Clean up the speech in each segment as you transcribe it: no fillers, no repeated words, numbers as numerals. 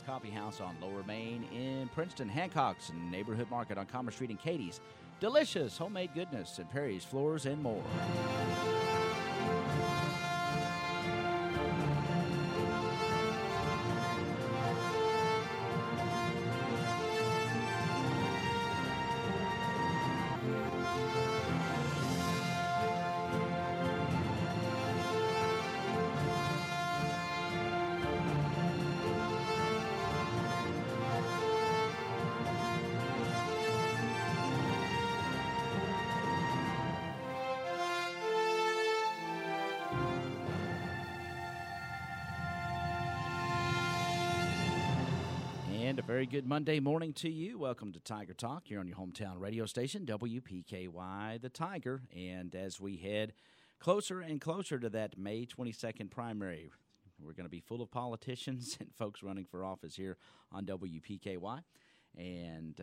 Coffee House on Lower Main in Princeton, Hancock's Neighborhood Market on Commerce Street, and Katie's delicious homemade goodness and Perry's Floors and more. And a very good Monday morning to you. Welcome to Tiger Talk here on your hometown radio station, WPKY The Tiger. And as we head closer and closer to that May 22nd primary, we're going to be full of politicians and folks running for office here on WPKY. And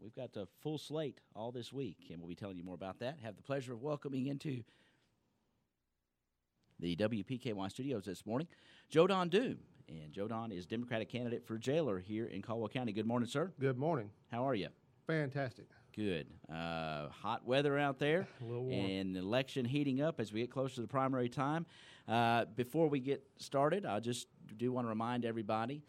we've got a full slate all this week, and we'll be telling you more about that. Have the pleasure of welcoming into the WPKY studios this morning Joe Don Doom. And Joe Don is Democratic candidate for jailer here in Caldwell County. Good morning, sir. Good morning. How are you? Fantastic. Good. Hot weather out there. A little warm. And election heating up as we get closer to the primary time. Before we get started, I just do want to remind everybody,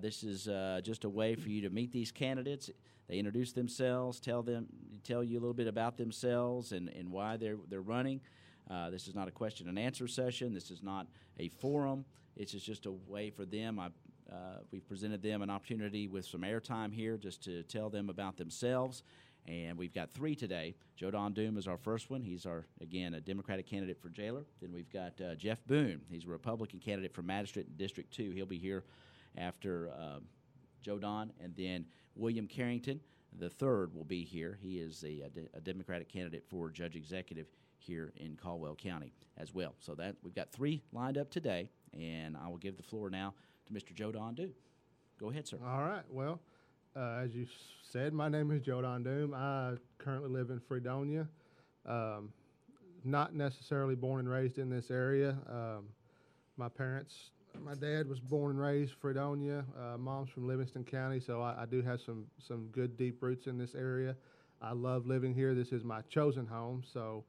this is just a way for you to meet these candidates. They introduce themselves, tell you a little bit about themselves and why they're running. This is not a question and answer session. This is not a forum. It's just a way for them. We've presented them an opportunity with some airtime here just to tell them about themselves. And we've got three today. Joe Don Doom is our first one. He's a Democratic candidate for jailer. Then we've got Jeff Boone. He's a Republican candidate for magistrate in District 2. He'll be here after Joe Don. And then William Carrington, the third, will be here. He is a Democratic candidate for judge executive here in Caldwell County as well. So that we've got three lined up today, and I will give the floor now to Mr. Joe Don Doom. Go ahead, sir. All right. Well, as you said, my name is Joe Don Doom. I currently live in Fredonia. Not necessarily born and raised in this area. My dad was born and raised Fredonia. Mom's from Livingston County, so I do have some good deep roots in this area. I love living here. This is my chosen home, so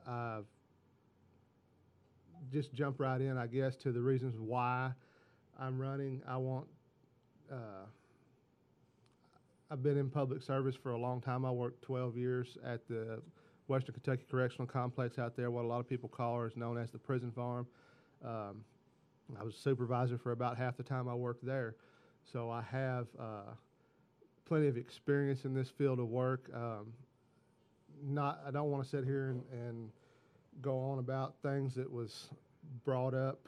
I've just jump right in, I guess, to the reasons why I'm running. I've been in public service for a long time. I worked 12 years at the Western Kentucky Correctional Complex out there, what a lot of people call or is known as the prison farm. I was a supervisor for about half the time I worked there. So I have plenty of experience in this field of work. I don't want to sit here and go on about things that was brought up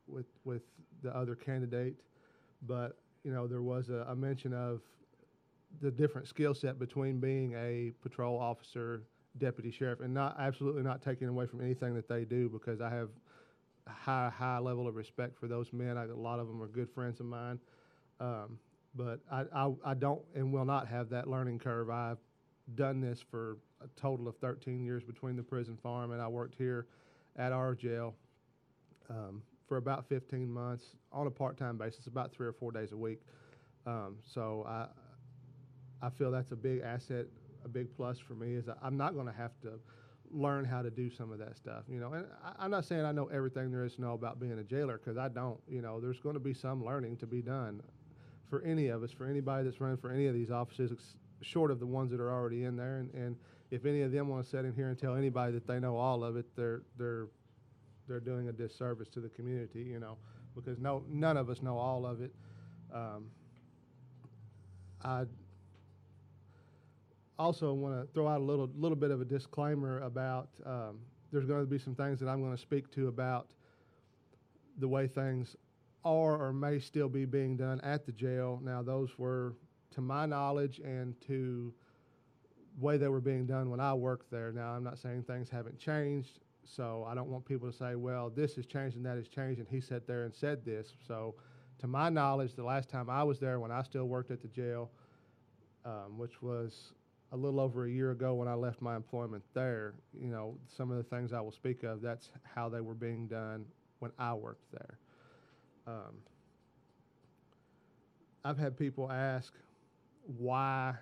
with the other candidate, but there was a mention of the different skill set between being a patrol officer, deputy sheriff, and absolutely not taking away from anything that they do, because I have a high level of respect for those men. A lot of them are good friends of mine, but I don't and will not have that learning curve. I've done this for a total of 13 years between the prison farm, and I worked here at our jail for about 15 months on a part-time basis, about 3 or 4 days a week. So I feel that's a big asset, a big plus for me, is I'm not going to have to learn how to do some of that stuff, And I'm not saying I know everything there is to know about being a jailer, because I don't. There's going to be some learning to be done for any of us, for anybody that's running for any of these offices, short of the ones that are already in there. And if any of them want to sit in here and tell anybody that they know all of it, they're doing a disservice to the community, because none of us know all of it. I also want to throw out a little bit of a disclaimer about there's going to be some things that I'm going to speak to about the way things are or may still be being done at the jail. Now, those were, to my knowledge, and to the way they were being done when I worked there. Now, I'm not saying things haven't changed, so I don't want people to say, well, this has changed and that has changed, and he sat there and said this. So, to my knowledge, the last time I was there, when I still worked at the jail, which was a little over a year ago when I left my employment there, some of the things I will speak of, that's how they were being done when I worked there. I've had people ask, why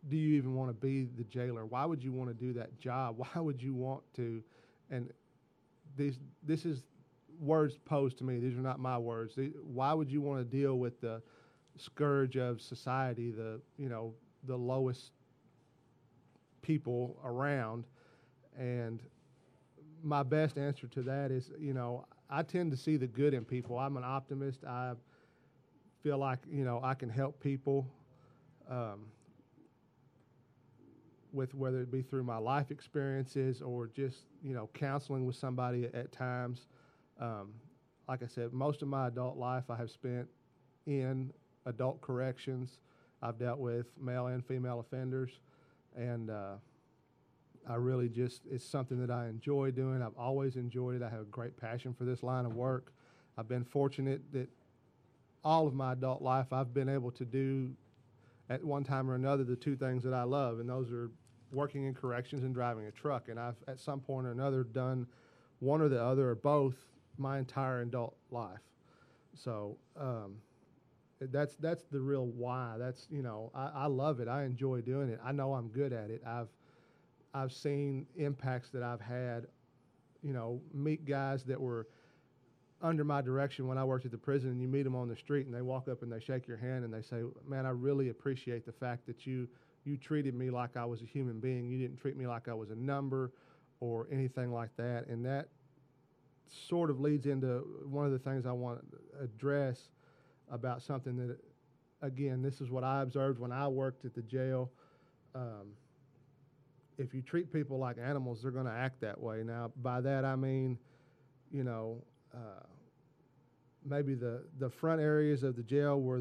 do you even want to be the jailer? Why would you want to do that job? Why would you want to? And this is words posed to me. These are not my words. Why would you want to deal with the scourge of society, the lowest people around? And my best answer to that is, I tend to see the good in people. I'm an optimist. I feel like, I can help people with whether it be through my life experiences or just, counseling with somebody at times. Like I said, most of my adult life I have spent in adult corrections. I've dealt with male and female offenders, and I really it's something that I enjoy doing. I've always enjoyed it. I have a great passion for this line of work. I've been fortunate that all of my adult life I've been able to do at one time or another the two things that I love, and those are working in corrections and driving a truck. And I've at some point or another done one or the other or both my entire adult life. So that's the real why. That's, I love it. I enjoy doing it. I know I'm good at it. I've seen impacts that I've had, meet guys that were under my direction when I worked at the prison, and you meet them on the street and they walk up and they shake your hand and they say, man, I really appreciate the fact that you treated me like I was a human being. You didn't treat me like I was a number or anything like that. And that sort of leads into one of the things I want to address about something that, again, this is what I observed when I worked at the jail. If you treat people like animals, they're going to act that way. Now, by that I mean, maybe the front areas of the jail where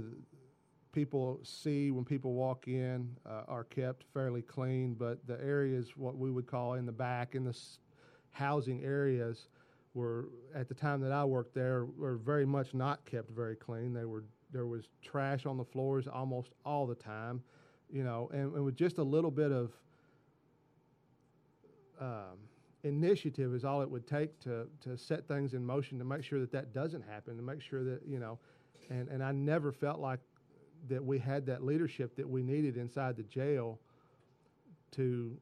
people see when people walk in are kept fairly clean, but the areas, what we would call in the back, in the housing areas, were, at the time that I worked there, were very much not kept very clean. There was trash on the floors almost all the time, and with just a little bit of initiative is all it would take to set things in motion to make sure that doesn't happen, to make sure that, and I never felt like that we had that leadership that we needed inside the jail to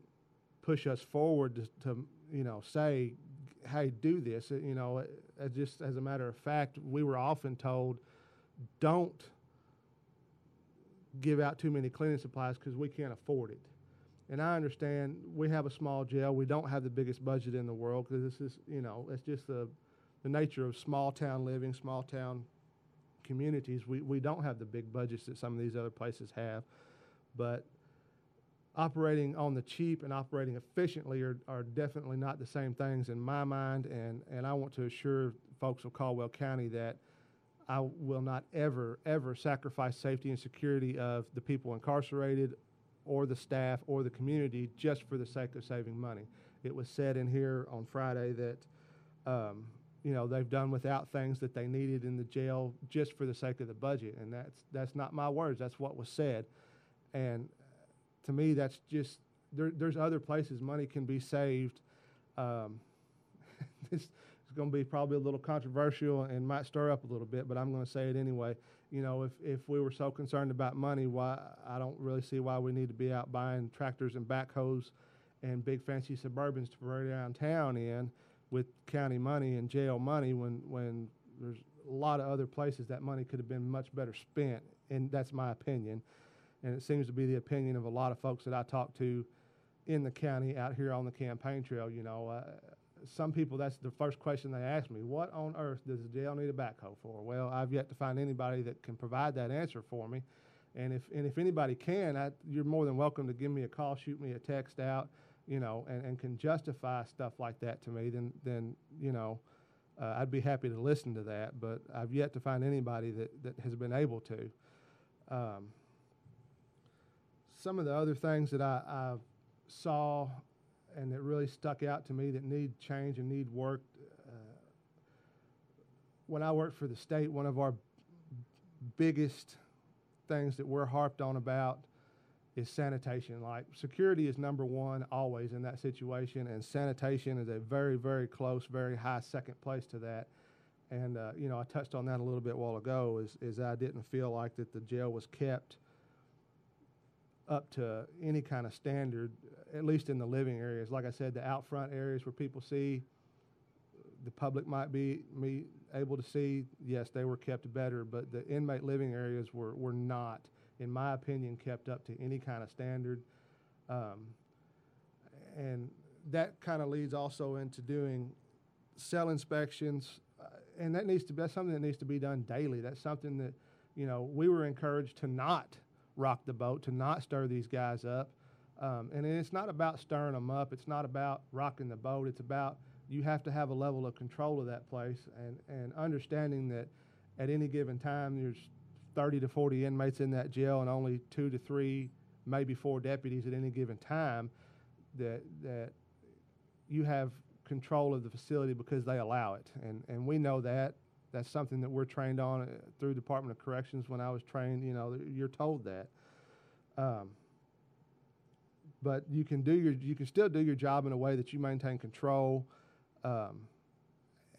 push us forward to say, hey, do this. Just as a matter of fact, we were often told, don't give out too many cleaning supplies because we can't afford it. And I understand we have a small jail. We don't have the biggest budget in the world because this is, it's just the nature of small town living, small town communities. We don't have the big budgets that some of these other places have. But operating on the cheap and operating efficiently are definitely not the same things in my mind. And I want to assure folks of Caldwell County that I will not ever, ever sacrifice safety and security of the people incarcerated or the staff or the community just for the sake of saving money. It was said in here on Friday that, they've done without things that they needed in the jail just for the sake of the budget. And that's not my words. That's what was said. And to me, that's just, there's other places money can be saved. This is going to be probably a little controversial and might stir up a little bit, but I'm going to say it anyway. If we were so concerned about money, why I don't really see why we need to be out buying tractors and backhoes and big fancy Suburbans to parade around town in with county money and jail money when there's a lot of other places that money could have been much better spent, and that's my opinion. And it seems to be the opinion of a lot of folks that I talk to in the county out here on the campaign trail. Some people, that's the first question they ask me, what on earth does the jail need a backhoe for? Well, I've yet to find anybody that can provide that answer for me. And if anybody can, you're more than welcome to give me a call, shoot me a text out, and can justify stuff like that to me, then I'd be happy to listen to that. But I've yet to find anybody that has been able to. Some of the other things that I saw and that really stuck out to me that need change and need work. When I worked for the state, one of our biggest things that we're harped on about is sanitation. Like, security is number one always in that situation, and sanitation is a very, very close, very high second place to that. And I touched on that a little bit a while ago. Is I didn't feel like that the jail was kept up to any kind of standard, at least in the living areas. Like I said, the out front areas where people see, the public might be able to see, yes, they were kept better, but the inmate living areas were not, in my opinion, kept up to any kind of standard. And that kind of leads also into doing cell inspections, and that's something that needs to be done daily. That's something that, we were encouraged to not rock the boat, to not stir these guys up. And it's not about stirring them up. It's not about rocking the boat. It's about, you have to have a level of control of that place, and understanding that at any given time there's 30 to 40 inmates in that jail and only 2 to 3, maybe 4 deputies at any given time, that you have control of the facility because they allow it. And we know that. That's something that we're trained on through Department of Corrections. When I was trained, you're told that. But you can still do your job in a way that you maintain control,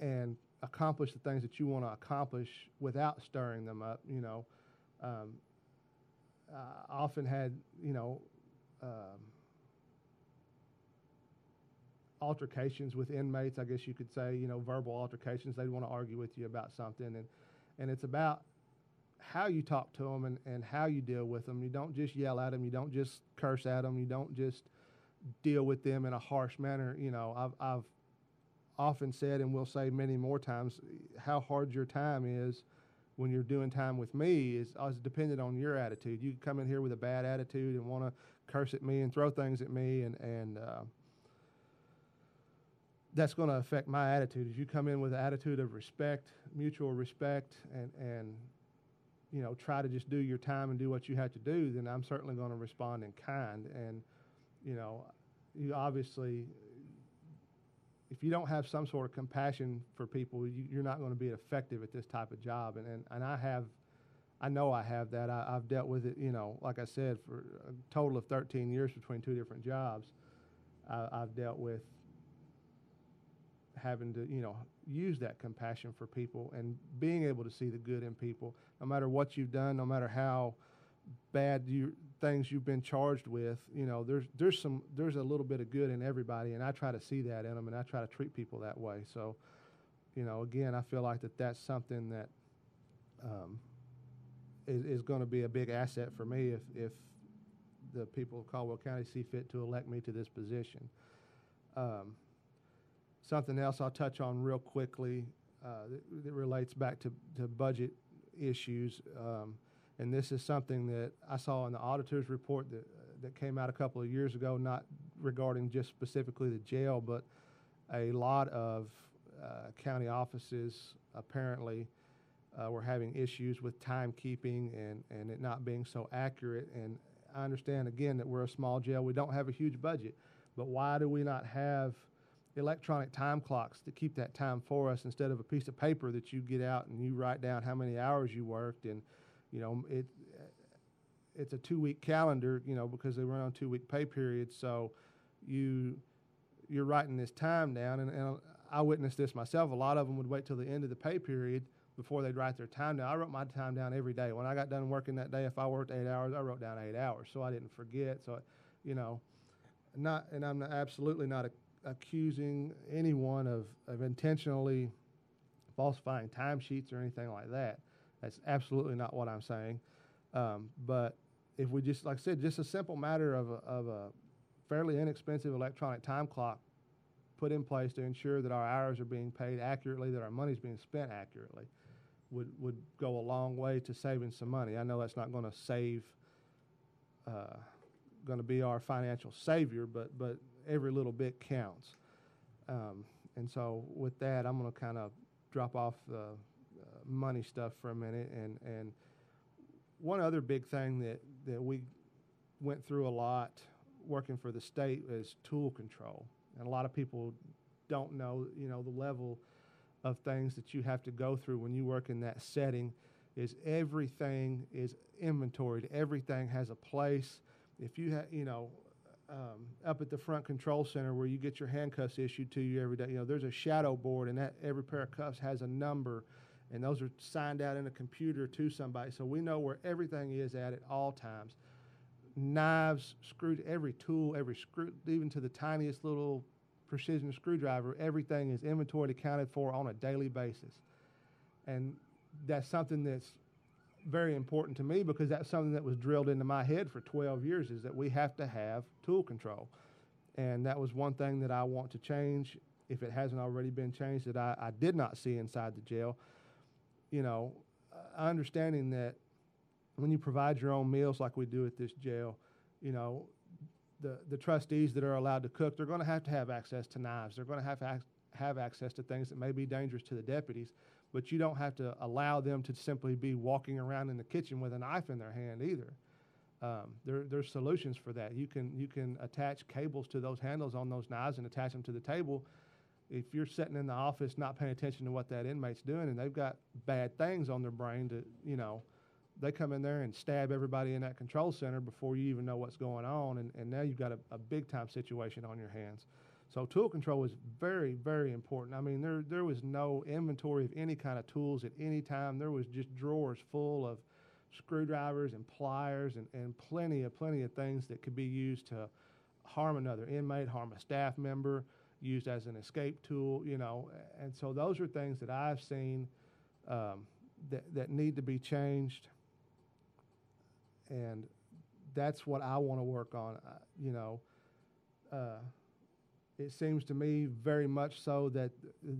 and accomplish the things that you want to accomplish without stirring them up. I often had, altercations with inmates, I guess you could say, verbal altercations. They'd want to argue with you about something, and it's about how you talk to them and how you deal with them. You don't just yell at them. You don't just curse at them. You don't just deal with them in a harsh manner. I've often said, and will say many more times, how hard your time is when you're doing time with me is dependent on your attitude. You come in here with a bad attitude and want to curse at me and throw things at me, and that's going to affect my attitude. If you come in with an attitude of respect, mutual respect, and try to just do your time and do what you have to do, then I'm certainly going to respond in kind. And you obviously, if you don't have some sort of compassion for people, you're not going to be effective at this type of job. And I know I have that. I've dealt with it, like I said, for a total of 13 years between 2 different jobs. I've dealt with having to, use that compassion for people and being able to see the good in people, no matter what you've done, no matter how bad things you've been charged with. There's a little bit of good in everybody, and I try to see that in them, and I try to treat people that way. So, again, I feel like that's something that is going to be a big asset for me if the people of Caldwell County see fit to elect me to this position. Something else I'll touch on real quickly that relates back to budget issues, and this is something that I saw in the auditor's report that came out a couple of years ago, not regarding just specifically the jail, but a lot of county offices apparently were having issues with timekeeping and it not being so accurate. And I understand, again, that we're a small jail. We don't have a huge budget, but why do we not have electronic time clocks to keep that time for us instead of a piece of paper that you get out and you write down how many hours you worked? And it's a 2-week calendar, because they run on 2-week pay periods. So you're writing this time down, and I witnessed this myself. A lot of them would wait till the end of the pay period before they'd write their time down. I wrote my time down every day. When I got done working that day, if I worked 8 hours, I wrote down 8 hours so I didn't forget. So, I'm absolutely not accusing anyone of intentionally falsifying timesheets or anything like that. That's absolutely not what I'm saying. But if we just, like I said, just a simple matter of a fairly inexpensive electronic time clock put in place to ensure that our hours are being paid accurately, that our money's being spent accurately, would go a long way to saving some money. I know that's not going to be our financial savior, but every little bit counts. And so with that, I'm going to kind of drop off the money stuff for a minute. And one other big thing that we went through a lot working for the state is tool control. And a lot of people don't know, the level of things that you have to go through when you work in that setting. Is everything is inventoried. Everything has a place. If you have, up at the front control center where you get your handcuffs issued to you every day. There's a shadow board, and that every pair of cuffs has a number, and those are signed out in a computer to somebody. So we know where everything is at all times. Knives, screws, every tool, every screw, even to the tiniest little precision screwdriver, everything is inventoried, accounted for on a daily basis. And that's something that's very important to me because that's something that was drilled into my head for 12 years is that we have to have tool control. And that was one thing that I want to change, if it hasn't already been changed, that I did not see inside the jail. Understanding that when you provide your own meals like we do at this jail, the trustees that are allowed to cook, they're going to have access to knives. They're going to have access to things that may be dangerous to the deputies, but you don't have to allow them to simply be walking around in the kitchen with a knife in their hand either. There's solutions for that. You can attach cables to those handles on those knives and attach them to the table. If you're sitting in the office not paying attention to what that inmate's doing and they've got bad things on their brain, they come in there and stab everybody in that control center before you even know what's going on, and now you've got a big-time situation on your hands. So tool control is very, very important. I mean, there was no inventory of any kind of tools at any time. There was just drawers full of screwdrivers and pliers and plenty of things that could be used to harm another inmate, harm a staff member, used as an escape tool, And so those are things that I've seen that need to be changed. And that's what I want to work on, It seems to me very much so that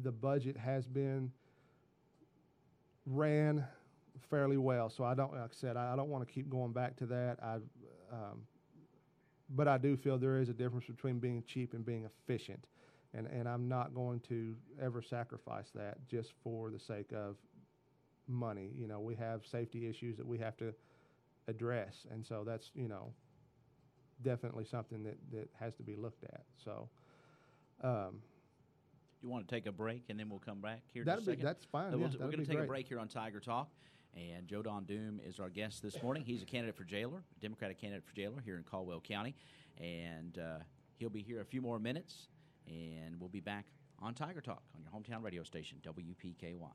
the budget has been ran fairly well. So like I said, I don't want to keep going back to that. But I do feel there is a difference between being cheap and being efficient. And I'm not going to ever sacrifice that just for the sake of money. We have safety issues that we have to address. And so that's, definitely something that has to be looked at. So, you want to take a break and then we'll come back here in a second? That's fine. So we're going to take a break here on Tiger Talk, and Joe Don Doom is our guest this morning. He's a candidate for jailer, Democratic candidate for jailer here in Caldwell County, and he'll be here a few more minutes, and we'll be back on Tiger Talk on your hometown radio station, WPKY.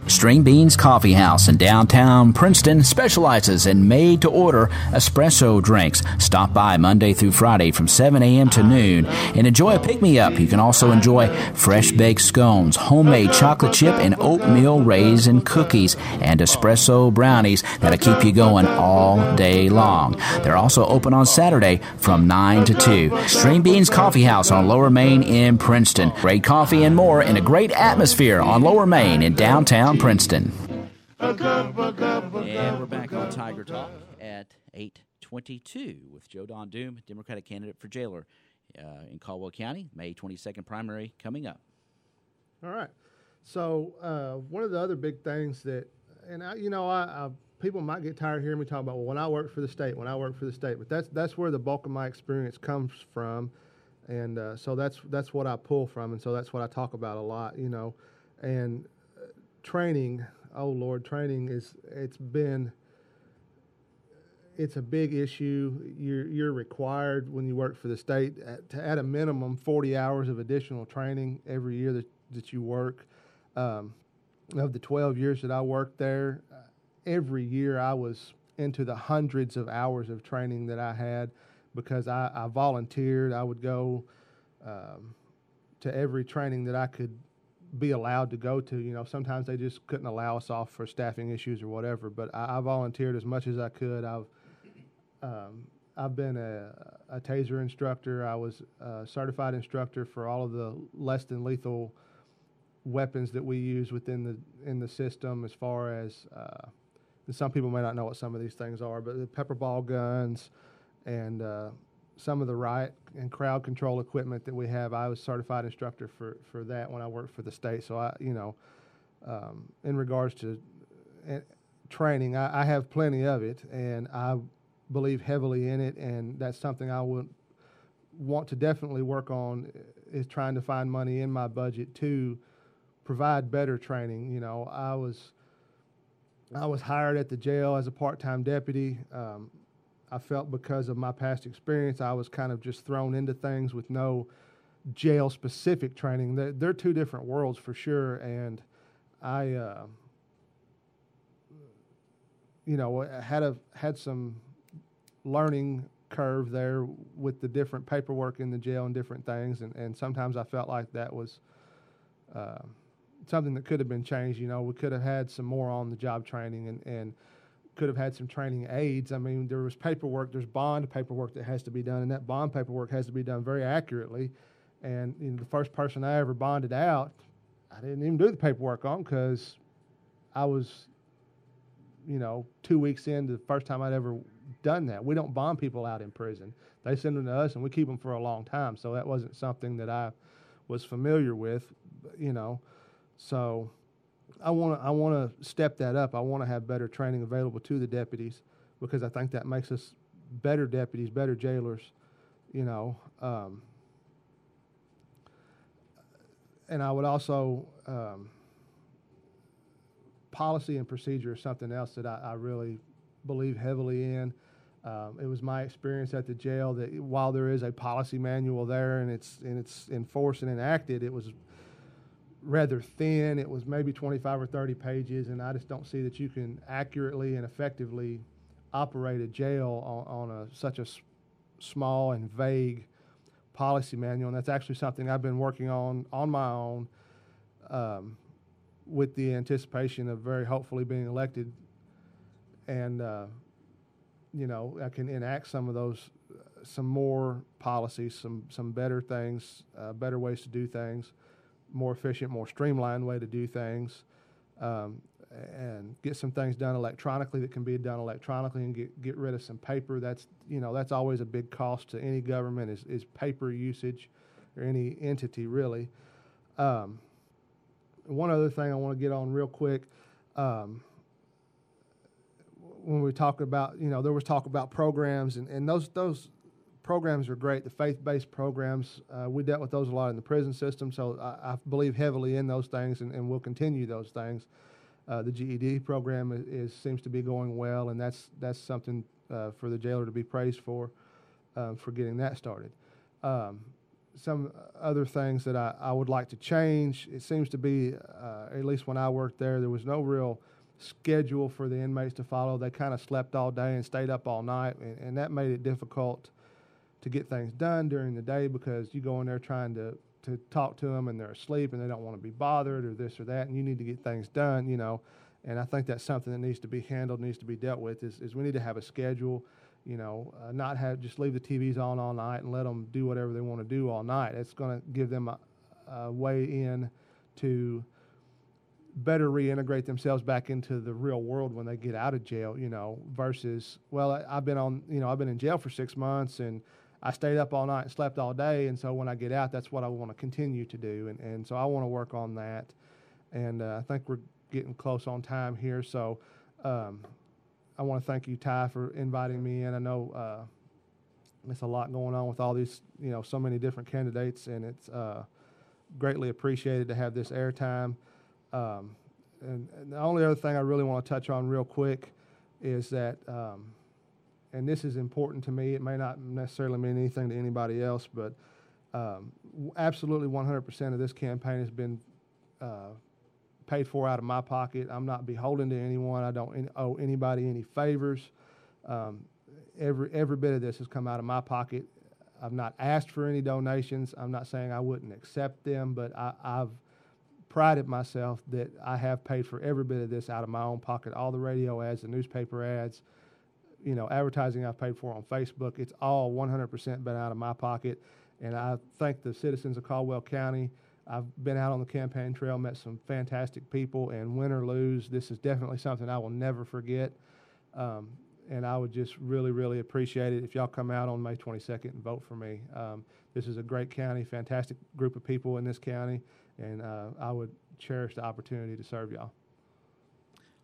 String Beans Coffee House in downtown Princeton specializes in made-to-order espresso drinks. Stop by Monday through Friday from 7 a.m. to noon and enjoy a pick-me-up. You can also enjoy fresh-baked scones, homemade chocolate chip and oatmeal raisin cookies, and espresso brownies that'll keep you going all day long. They're also open on Saturday from 9 to 2. String Beans Coffee House on Lower Main in Princeton. Great coffee and more in a great atmosphere on Lower Main in downtown Princeton. And we're back on Tiger Talk at 8:22 with Joe Don Doom, Democratic candidate for jailer in Caldwell County. May 22nd primary coming up. All right. So one of the other big things that, and I people might get tired of hearing me talk about, well, when I worked for the state, but that's where the bulk of my experience comes from, and so that's what I pull from, and so that's what I talk about a lot, and training. Oh Lord, training it's a big issue. You're required when you work for the state at a minimum 40 hours of additional training every year that you work. Of the 12 years that I worked there, every year I was into the hundreds of hours of training that I had because I volunteered. I would go to every training that I could be allowed to go to. Sometimes they just couldn't allow us off for staffing issues or whatever, but I volunteered as much as I could. I've been a taser instructor. I was a certified instructor for all of the less than lethal weapons that we use in the system, as far as some people may not know what some of these things are, but the pepper ball guns and some of the riot and crowd control equipment that we have. I was certified instructor for that when I worked for the state. So in regards to training, I have plenty of it, and I believe heavily in it, and that's something I would want to definitely work on, is trying to find money in my budget to provide better training. I was hired at the jail as a part-time deputy. I felt because of my past experience, I was kind of just thrown into things with no jail-specific training. They're two different worlds for sure, and I, had some learning curve there with the different paperwork in the jail and different things, and sometimes I felt like that was something that could have been changed. We could have had some more on-the-job training and could have had some training aids. I mean, there was paperwork, there's bond paperwork that has to be done, and that bond paperwork has to be done very accurately. And the first person I ever bonded out, I didn't even do the paperwork on because I was, 2 weeks in the first time I'd ever done that. We don't bond people out in prison. They send them to us, and we keep them for a long time. So that wasn't something that I was familiar with, So I want to step that up. I want to have better training available to the deputies because I think that makes us better deputies, better jailers, And I would also, policy and procedure is something else that I really believe heavily in. It was my experience at the jail that while there is a policy manual there and it's enforced and enacted, it was rather thin. It was maybe 25 or 30 pages, and I just don't see that you can accurately and effectively operate a jail on such a small and vague policy manual. And that's actually something I've been working on my own with the anticipation of very hopefully being elected. And, I can enact some of those, some more policies, some better things, better ways to do things, more efficient, more streamlined way to do things, and get some things done electronically that can be done electronically and get rid of some paper. That's always a big cost to any government is paper usage or any entity really. One other thing I want to get on real quick, when we talk about, there was talk about programs and those programs are great. The faith-based programs, we dealt with those a lot in the prison system, so I believe heavily in those things and will continue those things. The GED program seems to be going well, and that's something for the jailer to be praised for getting that started. Some other things that I would like to change, it seems to be, at least when I worked there was no real schedule for the inmates to follow. They kind of slept all day and stayed up all night, and that made it difficult to get things done during the day because you go in there trying to talk to them and they're asleep and they don't want to be bothered or this or that, and you need to get things done, and I think that's something that needs to be handled, needs to be dealt with is we need to have a schedule, not just leave the TVs on all night and let them do whatever they want to do all night. It's going to give them a way in to better reintegrate themselves back into the real world when they get out of jail, versus, well, I've been in jail for 6 months and I stayed up all night and slept all day, and so when I get out, that's what I want to continue to do, and so I want to work on that, and I think we're getting close on time here, so I want to thank you, Ty, for inviting me in. I know there's a lot going on with all these, so many different candidates, and it's greatly appreciated to have this airtime. And the only other thing I really want to touch on real quick is that, and this is important to me, it may not necessarily mean anything to anybody else, but absolutely 100% of this campaign has been paid for out of my pocket. I'm not beholden to anyone. I don't owe anybody any favors. Every bit of this has come out of my pocket. I've not asked for any donations. I'm not saying I wouldn't accept them, but I've prided myself that I have paid for every bit of this out of my own pocket. All the radio ads, the newspaper ads, advertising I've paid for on Facebook, it's all 100% been out of my pocket. And I thank the citizens of Caldwell County. I've been out on the campaign trail, met some fantastic people, and win or lose, this is definitely something I will never forget. And I would just really, really appreciate it if y'all come out on May 22nd and vote for me. This is a great county, fantastic group of people in this county, and I would cherish the opportunity to serve y'all.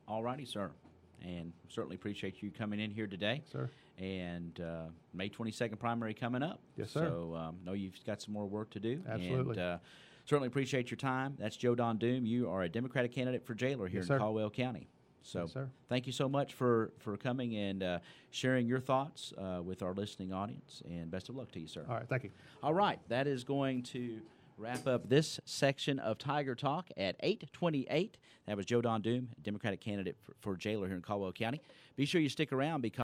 All righty, sir. And certainly appreciate you coming in here today. Sir. And May 22nd primary coming up. Yes, sir. So know you've got some more work to do. Absolutely. And certainly appreciate your time. That's Joe Don Doom. You are a Democratic candidate for jailer here in Caldwell County. So Yes, sir. thank you so much for coming and sharing your thoughts with our listening audience, and best of luck to you, sir. All right, thank you. All right, that is going to wrap up this section of Tiger Talk at 8:28. That was Joe Don Doom, Democratic candidate for jailer here in Caldwell County. Be sure you stick around because